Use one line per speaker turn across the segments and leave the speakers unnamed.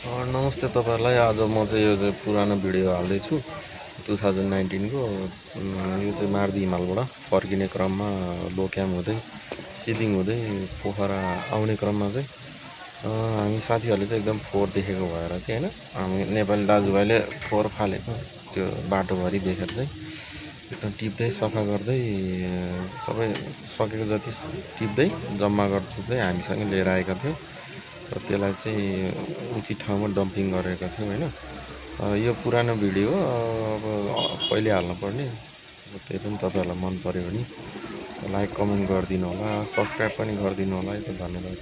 नमस्ते तपाईँहरूलाई। आज म चाहिँ यो चाहिँ पुरानो भिडियो हाल्दैछु 2019 को। यो चाहिँ मार्दी हिमालबाट फर्किने क्रममा लोक्याम हुँदै सिदिङ हुँदै पोखरा आउने क्रममा चाहिँ हामी साथीहरूले चाहिँ एकदम फोहोर देखेको भएर चाहिँ होइन, हामी नेपाली दाजुभाइले फोहोर फालेको त्यो बाटोभरि देखेर चाहिँ एकदम टिप्दै सफा गर्दै सबै सकेको जति टिप्दै जम्मा गर्दै चाहिँ हामीसँग लिएर आएका थियौँ र त्यसलाई चाहिँ उचित ठाउँमा डम्पिङ गरेका थियौँ होइन। यो पुरानो भिडियो हो, अब कहिले हाल्नुपर्ने, त्यही पनि तपाईँहरूलाई मन पऱ्यो भने लाइक कमेन्ट गरिदिनु होला, सब्सक्राइब पनि गरिदिनु होला है त, धन्यवाद।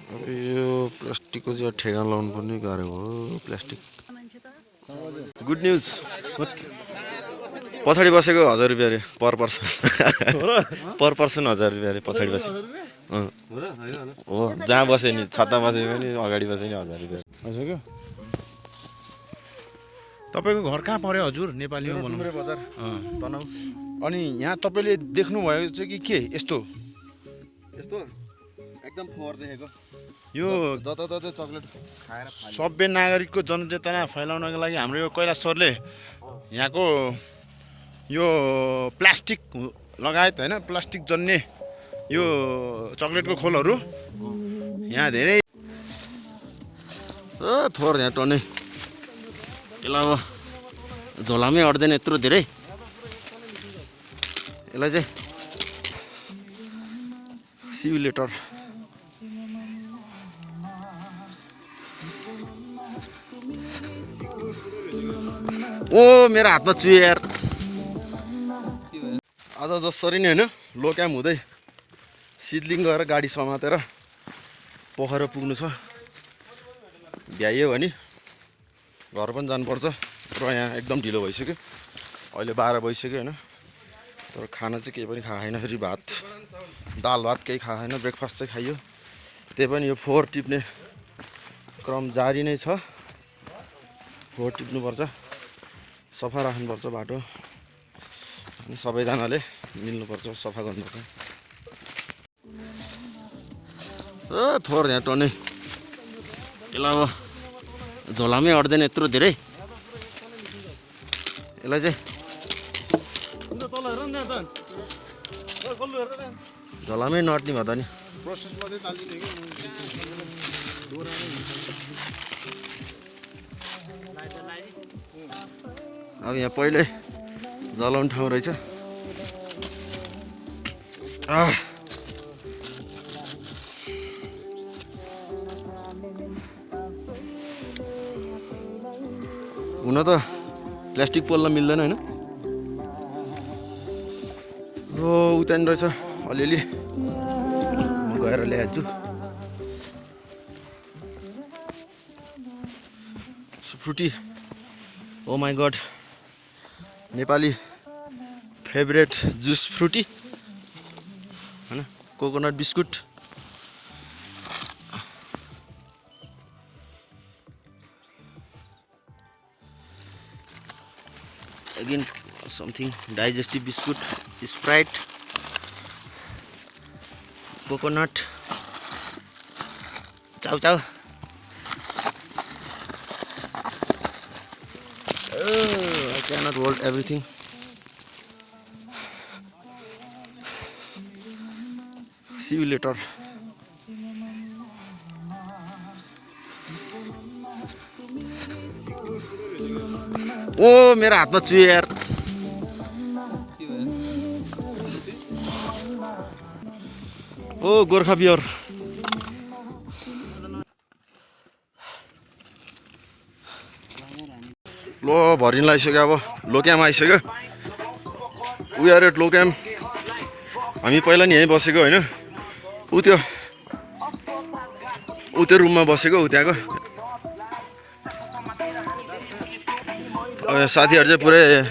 अब यो प्लास्टिकको चाहिँ ठेगान लाउनु पर्ने गाह्रो हो। प्लास्टिक गुड न्युज, पछाडि बसेको 1000 रुपियाँ अरे पर पर्सन। पर पर्सन 1000 रुपियाँ अरे पछाडि बसेको हो। जहाँ बसे नि, छत्ता बसे पनि अगाडि बसे नि 1000 रुपियाँ।
तपाईँको घर कहाँ पर्यो हजुर? नेपालीमा
डुम्रे बजार तनहु।
अनि यहाँ तपाईँले देख्नुभएको चाहिँ कि के यस्तो
यस्तो एकदम फोहोर देखेको
यो
जताततै चक्लेट खाएर
सभ्य नागरिकको जनचेतना फैलाउनको लागि हाम्रो यो कैलाश सरले यहाँको यो प्लास्टिक लगायत होइन, प्लास्टिक जन्ने यो चक्लेटको खोलहरू यहाँ धेरै
फोहोर यहाँ टन्ने। यसलाई अब झोलामै अट्दैन यत्रो धेरै। यसलाई चाहिँ सिमुलेटर ओ मेरो हातमा चुयो यार। आज जसरी नै होइन, लोक्याम हुँदै सिद्लिङ गएर गाडी समातेर पोखरा पुग्नु छ। भ्याइयो भने घर पनि जानुपर्छ र यहाँ एकदम ढिलो भइसक्यो। अहिले 12 बजिसक्यो होइन, तर खाना चाहिँ केही पनि खाएन। फेरि भात दाल भात केही खाएन, ब्रेकफास्ट चाहिँ खाइयो। त्यही पनि यो फोहोर टिप्ने क्रम जारी नै छ। फोहोर टिप्नुपर्छ, सफा राख्नुपर्छ बाटो, अनि सबैजनाले मिल्नुपर्छ, सफा गर्नुपर्छ। फोहोर यहाँ टन्ने। यसलाई अब झोलामै अट्दैन यत्रो धेरै। यसलाई चाहिँ झोलामै नअट्ने भयो त नि। अब यहाँ पहिल्यै जलाउने ठाउँ रहेछ। हुन त प्लास्टिक पोल्न मिल्दैन होइन। हो उतान रहेछ अलिअलि, म गएर ल्याइहाल्छु। Frooti, oh my god, Nepali favourite juice Frooti होइन, coconut biscuit. Again something digestive biscuit, Sprite, coconut, chow chow. I cannot hold everything. See you later. ओ मेरो हातमा चुयो यार। ओ गोर्खा बियर। लो भरिन लागिसक्यो। अब लोक्याम आइसक्यो। We are at Lokyam. हामी पहिला नि यहीँ बसेको होइन, ऊ त्यो रुममा बसेको, ऊ त्यहाँको। अब साथीहरू चाहिँ पुरै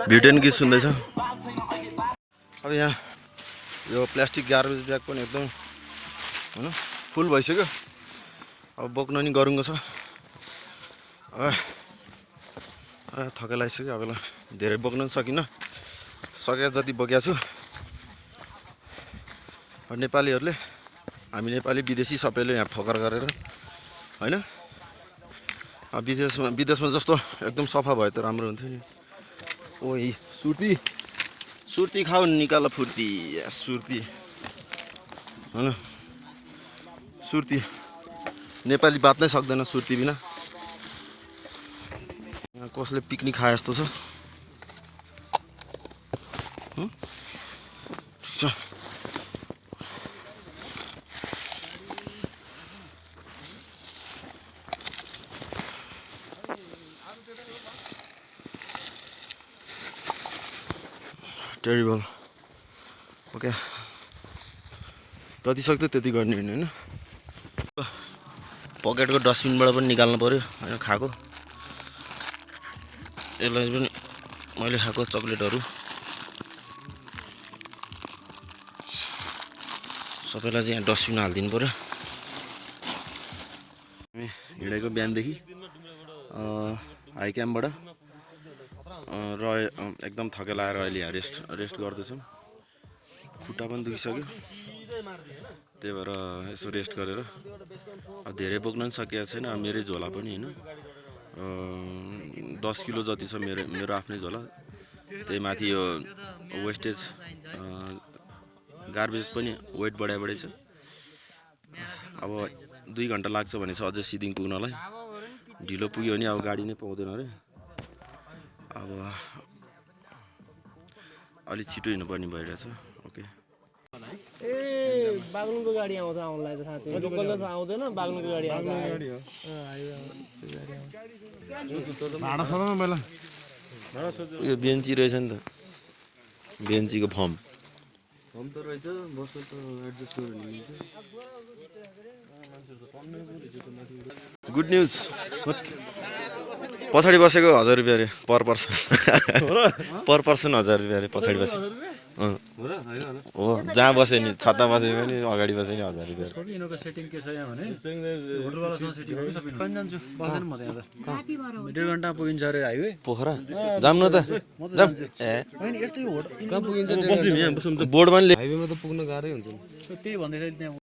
भिडियो गीत सुन्दैछ। अब यहाँ यो प्लास्टिक गार्बेज ब्याग पनि एकदम होइन फुल भइसक्यो। अब बोक्न नि गरुङ्गो छ। थकाइ लागिसक्यो। अब धेरै बोक्न पनि सकिनँ, सकेको जति बोकेको छु। नेपालीहरूले
हामी नेपाली विदेशी सबैले यहाँ फोकर गरेर होइन विदेशमा जस्तो एकदम सफा भयो त राम्रो हुन्थ्यो नि। ओइ सुर्ती खाऊ निकाल फुर्ती सुर्ती होइन सुर्ती नेपाली बात्नै सक्दैन सुर्ती बिना। यहाँ कसले पिकनिक खाए जस्तो छ। ठिक छ टेरिबल ओके जति सक्छ त्यति गर्ने होइन। पकेटको डस्टबिनबाट पनि निकाल्नु पऱ्यो होइन खाएको यसलाई पनि मैले खाएको चक्लेटहरू सबैलाई चाहिँ यहाँ डस्टबिन हालिदिनु पऱ्यो। हामी हिँडेको बिहानदेखि हाई क्याम्पबाट र एकदम थकेर आएर अहिले यहाँ रेस्ट गर्दैछौँ। खुट्टा पनि दुखिसक्यो त्यही भएर यसो रेस्ट गरेर धेरै बोक्न पनि सकेको छैन। मेरै झोला पनि होइन 10 किलो जति छ मेरो आफ्नै झोला। त्यही माथि यो वेस्टेज गार्बेज पनि वेट बढाइ छ। अब 2 घन्टा लाग्छ भने चाहिँ अझै सिदिङ पुग्नलाई। ढिलो पुग्यो भने अब गाडी नै पाउँदैन अरे। अब अलि छिटो हिँड्नुपर्ने भइरहेछ। ओके
बाग्लुङको गाडी आउँछ आउनलाई त साँच्चै लोकल त आउँदैन बाग्लुङको गाडी आउँछ
यो बेन्ची रहेछ नि त बेन्चीको फर्म
त रहेछ बस त एडजस्ट गर्नु मिल्छ।
गुड न्युज पछाडि बसेको 1000 रुपियाँ अरे पर पर्सन 1000 रुपियाँ अरे पछाडि बसेको हो जहाँ बसे नि छतमा बसे पनि अगाडि बसे नि 1000 रुपियाँ।
यिनीहरूको सेटिङ के छ यहाँ भने होटलवालासँग सेटिङ गर्नु सबै पनि जान्छु पर्दैन म त यहाँ त 1.5 घन्टा पुगिन्छ अरे हाइवे
पोखरा जाम न त जाम ए
हैन यस्तै होटल
कहाँ पुगिन्छ
बोर्डमा
हाइवेमा त पुग्न गाह्रै हुन्छ नि।
त्यही भन्दै त्यहाँ